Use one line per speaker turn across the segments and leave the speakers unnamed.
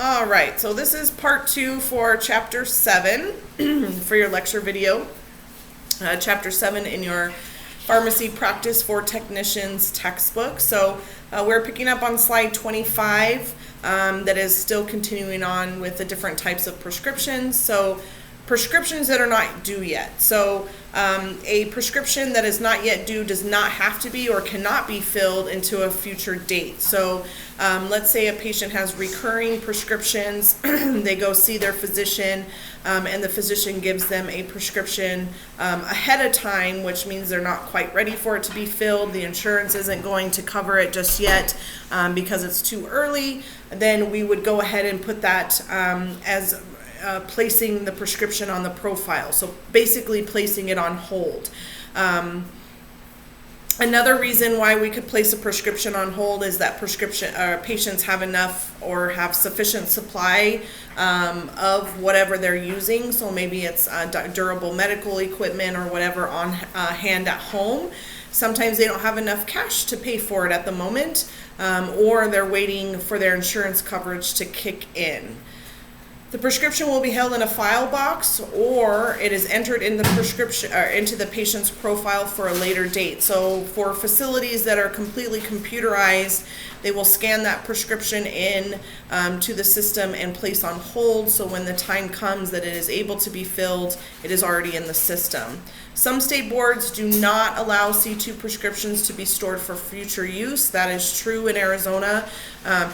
All right, so this is part 2 for chapter 7 for your lecture video. Chapter 7 in your Pharmacy Practice for Technicians textbook. So we're picking up on slide 25 that is still continuing on with the different types of prescriptions. So prescriptions that are not due yet. So a prescription that is not yet due does not have to be or cannot be filled into a future date. So let's say a patient has recurring prescriptions, they go see their physician, and the physician gives them a prescription ahead of time, which means they're not quite ready for it to be filled. The insurance isn't going to cover it just yet because it's too early. Then we would go ahead and put that as placing the prescription on the profile. So basically placing it on hold. Another reason why we could place a prescription on hold is that patients have enough or have sufficient supply of whatever they're using. So maybe it's durable medical equipment or whatever on hand at home. Sometimes they don't have enough cash to pay for it at the moment, or they're waiting for their insurance coverage to kick in. The prescription will be held in a file box, or it is entered in the prescription into the patient's profile for a later date. So for facilities that are completely computerized, they will scan that prescription in to the system and place on hold. So when the time comes that it is able to be filled, it is already in the system. Some state boards do not allow C2 prescriptions to be stored for future use. That is true in Arizona.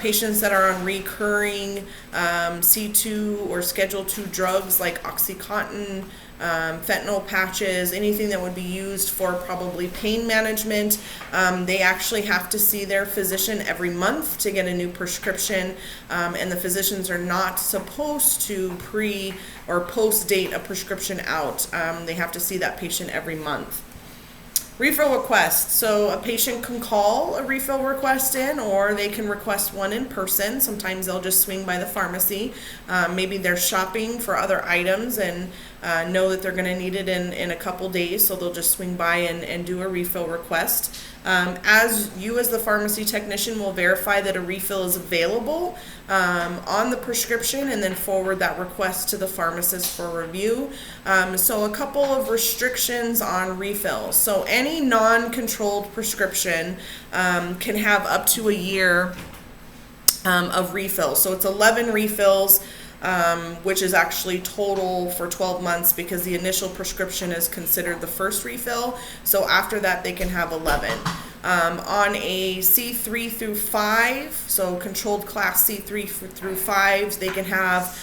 Patients that are on recurring C2 or Schedule II drugs like OxyContin, fentanyl patches, anything that would be used for probably pain management, they actually have to see their physician every month to get a new prescription, and the physicians are not supposed to pre or post date a prescription out. They have to see that patient every month. Refill request. So a patient can call a refill request in, or they can request one in person. Sometimes they'll just swing by the pharmacy. Maybe they're shopping for other items and know that they're going to need it in a couple days, so they'll just swing by and do a refill request. As the pharmacy technician will verify that a refill is available on the prescription and then forward that request to the pharmacist for review. So a couple of restrictions on refills. So any non-controlled prescription can have up to a year of refills. So it's 11 refills, which is actually total for 12 months because the initial prescription is considered the first refill. So after that, they can have 11. On a C3 through 5, so controlled class C3 through 5, they can have,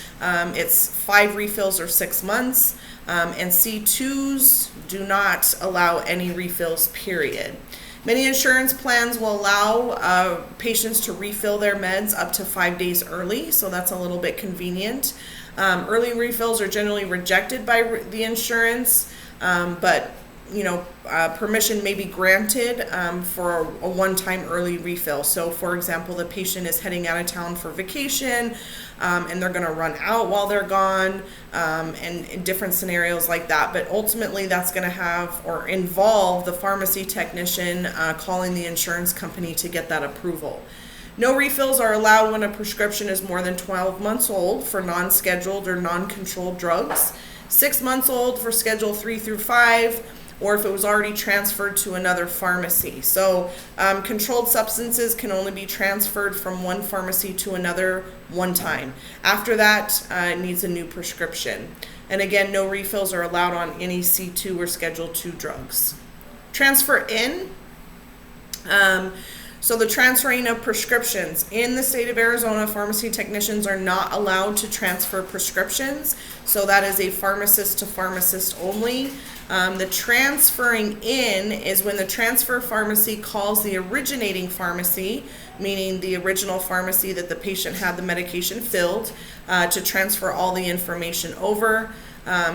it's 5 refills or 6 months. And C2s do not allow any refills, period. Many insurance plans will allow patients to refill their meds up to 5 days early, so that's a little bit convenient. Early refills are generally rejected by the insurance, but permission may be granted for a one-time early refill. So for example, the patient is heading out of town for vacation and they're going to run out while they're gone, and in different scenarios like that. But ultimately that's going to have or involve the pharmacy technician calling the insurance company to get that approval. No refills are allowed when a prescription is more than 12 months old for non-scheduled or non-controlled drugs, 6 months old for Schedule 3 through 5, or if it was already transferred to another pharmacy. So controlled substances can only be transferred from one pharmacy to another one time. After that, it needs a new prescription. And again, no refills are allowed on any C2 or Schedule II drugs. Transfer in. So the transferring of prescriptions. In the state of Arizona, pharmacy technicians are not allowed to transfer prescriptions. So that is a pharmacist to pharmacist only. The transferring in is when the transfer pharmacy calls the originating pharmacy, meaning the original pharmacy that the patient had the medication filled, to transfer all the information over.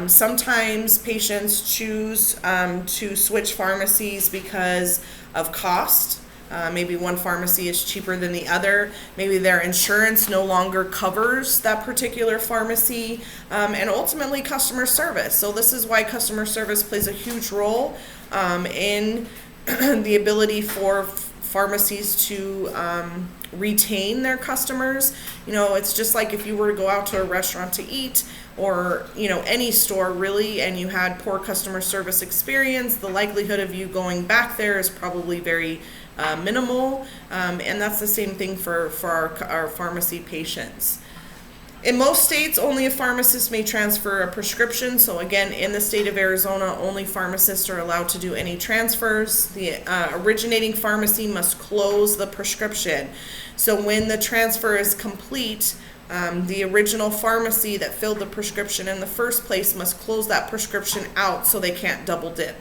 Sometimes patients choose to switch pharmacies because of cost. Maybe one pharmacy is cheaper than the other. Maybe their insurance no longer covers that particular pharmacy, and ultimately customer service. So this is why customer service plays a huge role in the ability for pharmacies to retain their customers. It's just like if you were to go out to a restaurant to eat, or any store really, and you had poor customer service experience, the likelihood of you going back there is probably very minimal, and that's the same thing for our pharmacy patients. In most states, only a pharmacist may transfer a prescription. So again, in the state of Arizona, only pharmacists are allowed to do any transfers. The originating pharmacy must close the prescription. So when the transfer is complete, the original pharmacy that filled the prescription in the first place must close that prescription out so they can't double dip.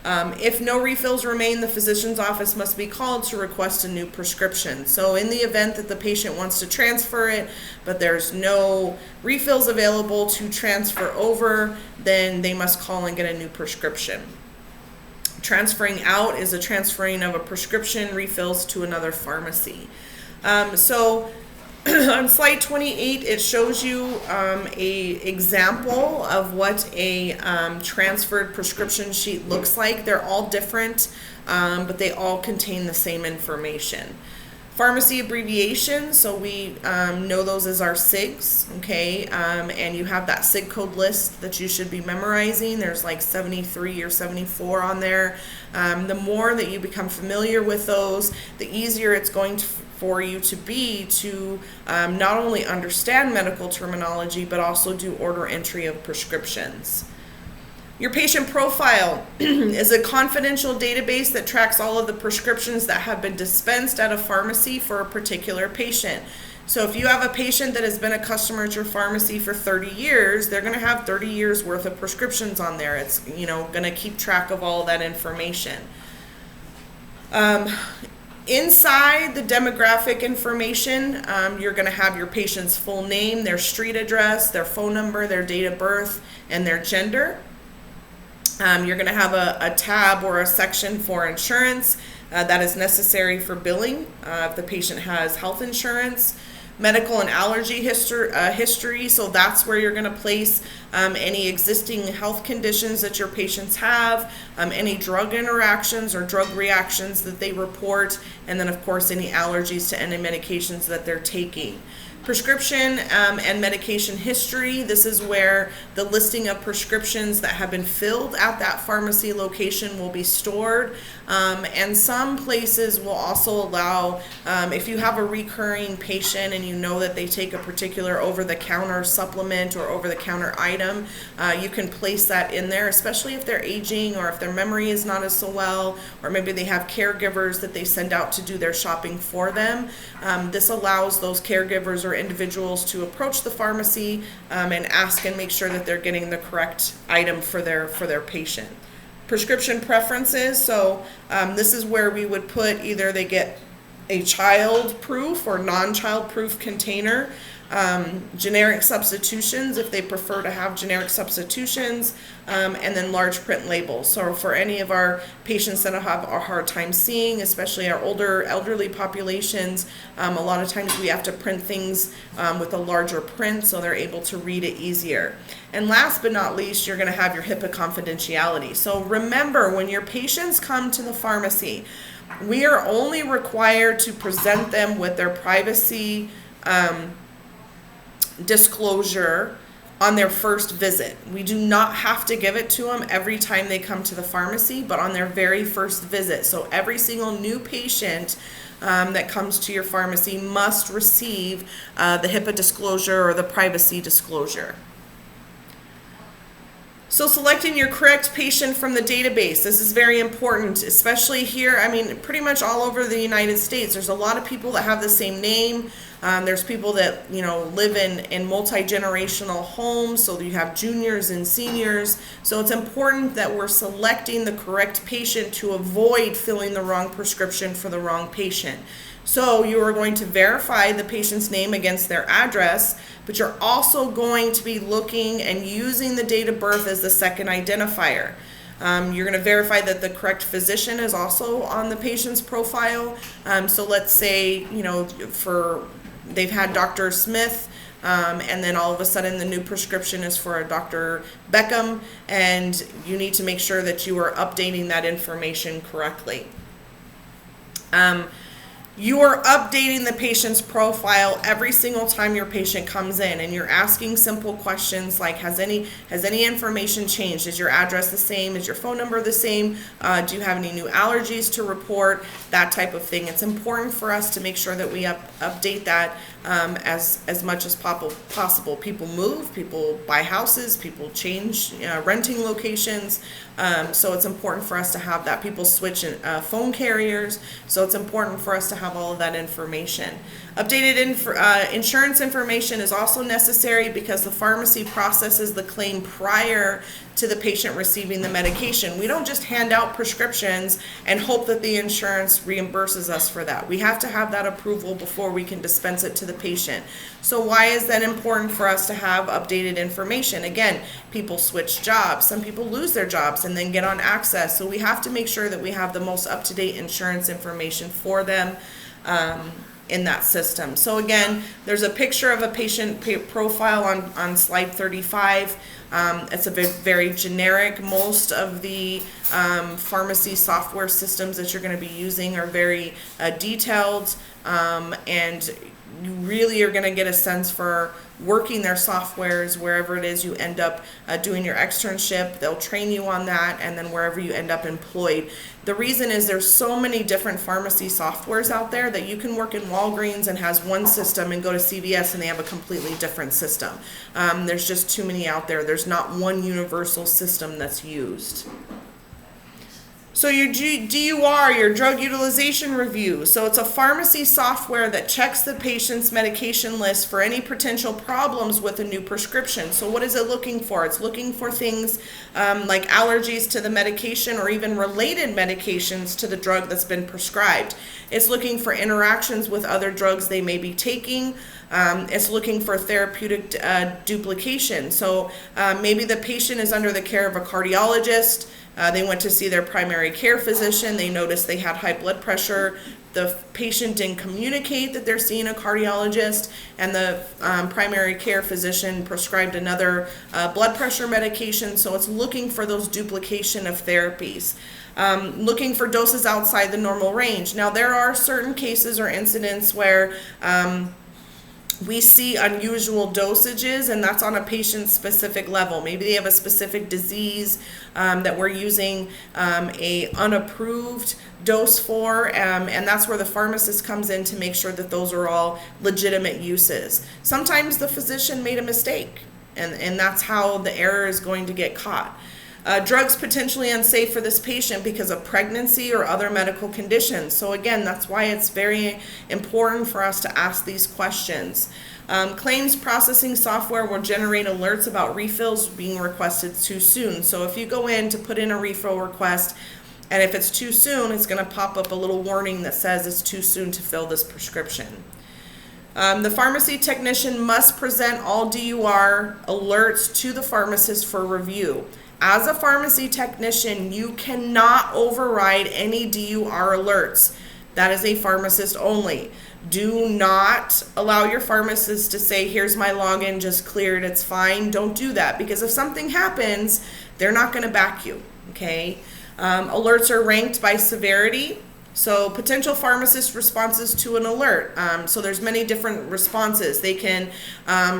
If no refills remain, the physician's office must be called to request a new prescription. So in the event that the patient wants to transfer it, but there's no refills available to transfer over, then they must call and get a new prescription. Transferring out is a transferring of a prescription refills to another pharmacy. On slide 28, it shows you a example of what a transferred prescription sheet looks like. They're all different, but they all contain the same information. Pharmacy abbreviations, so we know those as our SIGs, okay? And you have that SIG code list that you should be memorizing. There's like 73 or 74 on there. The more that you become familiar with those, the easier it's going for you to be to not only understand medical terminology, but also do order entry of prescriptions. Your patient profile is a confidential database that tracks all of the prescriptions that have been dispensed at a pharmacy for a particular patient. So if you have a patient that has been a customer at your pharmacy for 30 years, they're going to have 30 years worth of prescriptions on there. It's going to keep track of all that information. Inside the demographic information, you're going to have your patient's full name, their street address, their phone number, their date of birth, and their gender. You're going to have a tab or a section for insurance that is necessary for billing if the patient has health insurance. Medical and allergy history, so that's where you're going to place any existing health conditions that your patients have, any drug interactions or drug reactions that they report, and then of course any allergies to any medications that they're taking. Prescription and medication history, this is where the listing of prescriptions that have been filled at that pharmacy location will be stored. And some places will also allow, if you have a recurring patient and you know that they take a particular over-the-counter supplement or over-the-counter item, you can place that in there, especially if they're aging or if their memory is not as so well, or maybe they have caregivers that they send out to do their shopping for them. This allows those caregivers or individuals to approach the pharmacy and ask and make sure that they're getting the correct item for their patient. Prescription preferences, so this is where we would put either they get a child proof or non-child proof container. Generic substitutions if they prefer to have generic substitutions, and then large print labels. So for any of our patients that have a hard time seeing, especially our older elderly populations, a lot of times we have to print things with a larger print so they're able to read it easier. And last but not least, you're going to have your HIPAA confidentiality. So remember, when your patients come to the pharmacy, we are only required to present them with their privacy disclosure on their first visit. We do not have to give it to them every time they come to the pharmacy, but on their very first visit. So every single new patient that comes to your pharmacy must receive the HIPAA disclosure or the privacy disclosure. So selecting your correct patient from the database, this is very important, especially here, pretty much all over the United States. There's a lot of people that have the same name. There's people that, live in multi-generational homes, so you have juniors and seniors. So it's important that we're selecting the correct patient to avoid filling the wrong prescription for the wrong patient. So you are going to verify the patient's name against their address, but you're also going to be looking and using the date of birth as the second identifier. You're going to verify that the correct physician is also on the patient's profile. So let's say, they've had Dr. Smith, and then all of a sudden the new prescription is for a Dr. Beckham, and you need to make sure that you are updating that information correctly. You are updating the patient's profile every single time your patient comes in, and you're asking simple questions like, has any information changed? Is your address the same? Is your phone number the same? Do you have any new allergies to report? That type of thing. It's important for us to make sure that we update that as much as possible. People move, people buy houses, people change renting locations, so it's important for us to have that. People switch phone carriers, so it's important for us to have all of that information. Updated insurance information is also necessary because the pharmacy processes the claim prior to the patient receiving the medication. We don't just hand out prescriptions and hope that the insurance reimburses us for that. We have to have that approval before we can dispense it to the patient. So why is that important for us to have updated information? Again, people switch jobs. Some people lose their jobs and then get on access. So we have to make sure that we have the most up-to-date insurance information for them in that system. So again, there's a picture of a patient profile on slide 35. It's a very generic. Most of the pharmacy software systems that you're going to be using are very detailed, and you really are going to get a sense for working their softwares wherever it is you end up doing your externship. They'll train you on that, and then wherever you end up employed. The reason is there's so many different pharmacy softwares out there that you can work in Walgreens and has one system and go to CVS and they have a completely different system. There's just too many out there. There's not one universal system that's used. So your DUR, your drug utilization review. So it's a pharmacy software that checks the patient's medication list for any potential problems with a new prescription. So what is it looking for? It's looking for things like allergies to the medication or even related medications to the drug that's been prescribed. It's looking for interactions with other drugs they may be taking. It's looking for therapeutic duplication. So maybe the patient is under the care of a cardiologist. They went to see their primary care physician. They noticed they had high blood pressure. The patient didn't communicate that they're seeing a cardiologist, and the primary care physician prescribed another blood pressure medication. So it's looking for those duplication of therapies. Looking for doses outside the normal range. Now, there are certain cases or incidents where we see unusual dosages, and that's on a patient-specific level. Maybe they have a specific disease that we're using a unapproved dose for, and that's where the pharmacist comes in to make sure that those are all legitimate uses. Sometimes the physician made a mistake, and that's how the error is going to get caught. Drugs potentially unsafe for this patient because of pregnancy or other medical conditions. So again, that's why it's very important for us to ask these questions. Claims processing software will generate alerts about refills being requested too soon. So if you go in to put in a refill request, and if it's too soon, it's going to pop up a little warning that says it's too soon to fill this prescription. The pharmacy technician must present all DUR alerts to the pharmacist for review. As a pharmacy technician, you cannot override any DUR alerts. That is a pharmacist only. Do not allow your pharmacist to say, here's my login, just cleared, it's fine. Don't do that, because if something happens, they're not going to back you, okay? Alerts are ranked by severity. So potential pharmacist responses to an alert. So there's many different responses. They can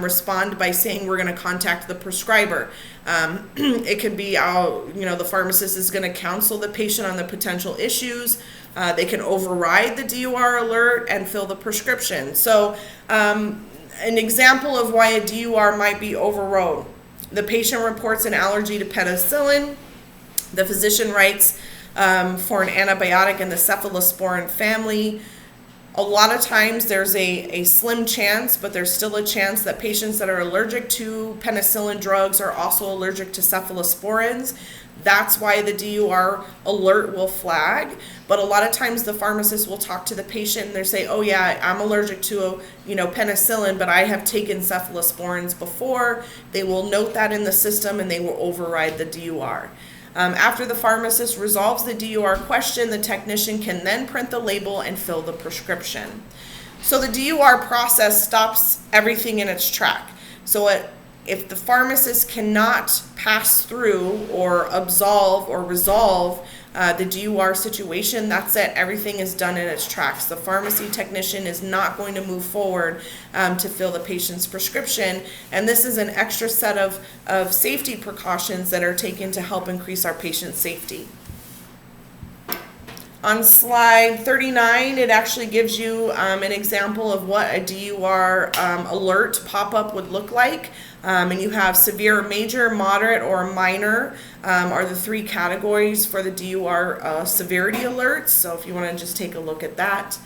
respond by saying we're going to contact the prescriber. It could be the pharmacist is going to counsel the patient on the potential issues. They can override the DUR alert and fill the prescription. So an example of why a DUR might be overrode. The patient reports an allergy to penicillin. The physician writes for an antibiotic in the cephalosporin family. A lot of times there's a slim chance, but there's still a chance that patients that are allergic to penicillin drugs are also allergic to cephalosporins. That's why the DUR alert will flag. But a lot of times the pharmacist will talk to the patient and they say, oh yeah, I'm allergic to penicillin, but I have taken cephalosporins before. They will note that in the system and they will override the DUR. After the pharmacist resolves the DUR question, the technician can then print the label and fill the prescription. So the DUR process stops everything in its track. So if the pharmacist cannot pass through or absolve or resolve the DUR situation, that's it. Everything is done in its tracks. The pharmacy technician is not going to move forward to fill the patient's prescription, and this is an extra set of safety precautions that are taken to help increase our patient safety. On slide 39, it actually gives you an example of what a DUR alert pop-up would look like. And you have severe, major, moderate, or minor are the three categories for the DUR severity alerts. So if you want to just take a look at that.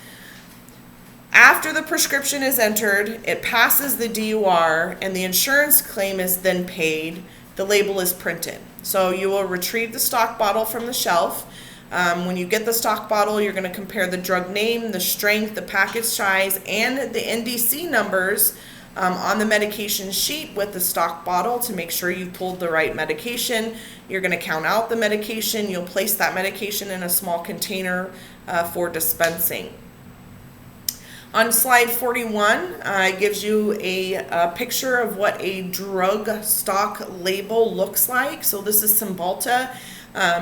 After the prescription is entered, it passes the DUR, and the insurance claim is then paid. The label is printed. So you will retrieve the stock bottle from the shelf. When you get the stock bottle, you're going to compare the drug name, the strength, the package size, and the NDC numbers on the medication sheet with the stock bottle to make sure you've pulled the right medication. You're going to count out the medication. You'll place that medication in a small container for dispensing. On slide 41, it gives you a picture of what a drug stock label looks like. So this is Cymbalta.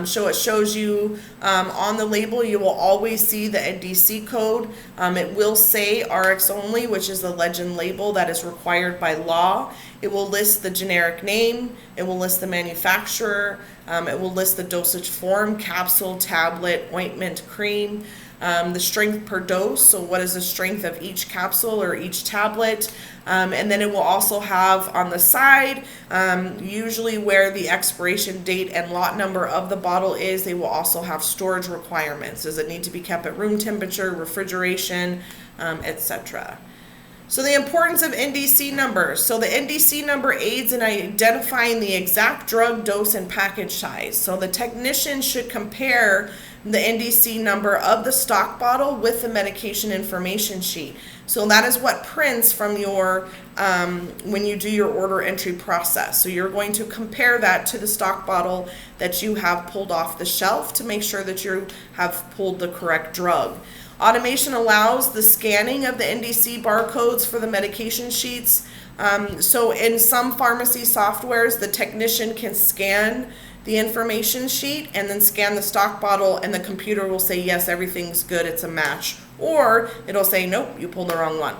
So it shows you on the label, you will always see the NDC code. It will say RX only, which is the legend label that is required by law. It will list the generic name. It will list the manufacturer. It will list the dosage form, capsule, tablet, ointment, cream. The strength per dose, so what is the strength of each capsule or each tablet, and then it will also have on the side, usually where the expiration date and lot number of the bottle is, they will also have storage requirements. Does it need to be kept at room temperature, refrigeration, etc. So the importance of NDC numbers. So the NDC number aids in identifying the exact drug dose and package size. So the technician should compare the NDC number of the stock bottle with the medication information sheet. So that is what prints from your, when you do your order entry process. So you're going to compare that to the stock bottle that you have pulled off the shelf to make sure that you have pulled the correct drug. Automation allows the scanning of the NDC barcodes for the medication sheets. So in some pharmacy softwares, the technician can scan the information sheet and then scan the stock bottle, and the computer will say, yes, everything's good, it's a match. Or it'll say, nope, you pulled the wrong one.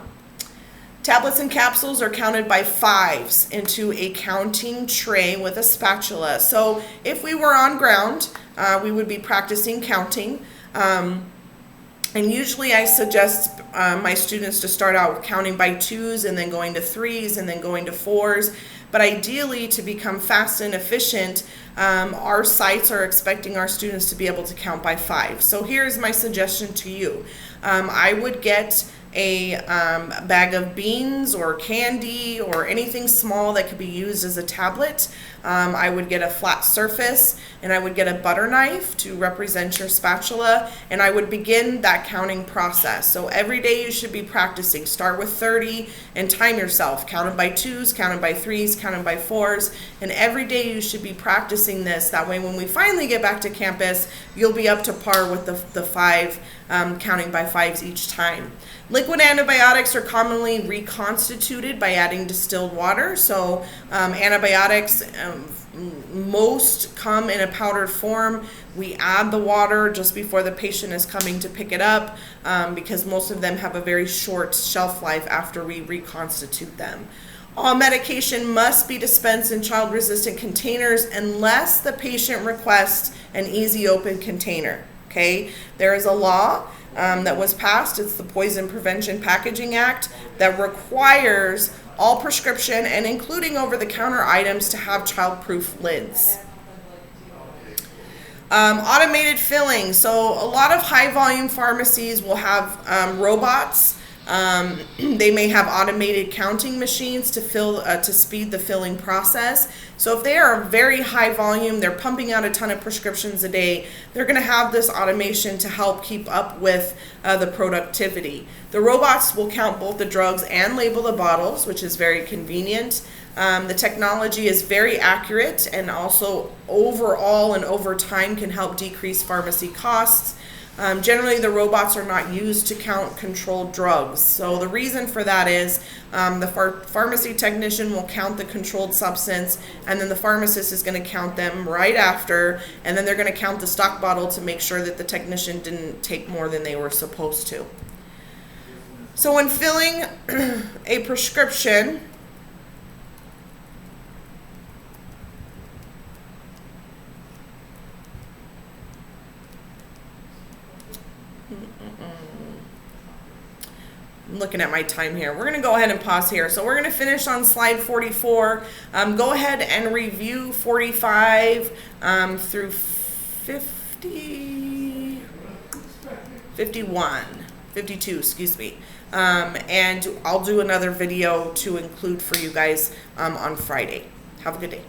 Tablets and capsules are counted by fives into a counting tray with a spatula. So if we were on ground, we would be practicing counting. And usually I suggest my students to start out with counting by twos and then going to threes and then going to fours. But ideally, to become fast and efficient, our sites are expecting our students to be able to count by five. So here's my suggestion to you. I would get a bag of beans or candy or anything small that could be used as a tablet. I would get a flat surface, and I would get a butter knife to represent your spatula, and I would begin that counting process. So every day you should be practicing. Start with 30 and time yourself. Count them by twos, count them by threes, count them by fours, and every day you should be practicing this. That way when we finally get back to campus, you'll be up to par with the five, counting by fives each time. Liquid antibiotics are commonly reconstituted by adding distilled water. So antibiotics, most come in a powdered form. We add the water just before the patient is coming to pick it up because most of them have a very short shelf life after we reconstitute them. All medication must be dispensed in child-resistant containers unless the patient requests an easy open container. Okay, there is a law that was passed. It's the Poison Prevention Packaging Act that requires all prescription and including over-the-counter items to have child-proof lids. Automated filling. So a lot of high-volume pharmacies will have robots. They may have automated counting machines to fill to speed the filling process. So if they are very high volume, they're pumping out a ton of prescriptions a day, they're going to have this automation to help keep up with the productivity. The robots will count both the drugs and label the bottles, which is very convenient. The technology is very accurate and also overall and over time can help decrease pharmacy costs. Generally, the robots are not used to count controlled drugs. So the reason for that is the pharmacy technician will count the controlled substance, and then the pharmacist is going to count them right after, and then they're going to count the stock bottle to make sure that the technician didn't take more than they were supposed to. So when filling a prescription, I'm looking at my time here. We're going to go ahead and pause here. So we're going to finish on slide 44. Go ahead and review 45 through 50, 51, 52, excuse me. And I'll do another video to include for you guys on Friday. Have a good day.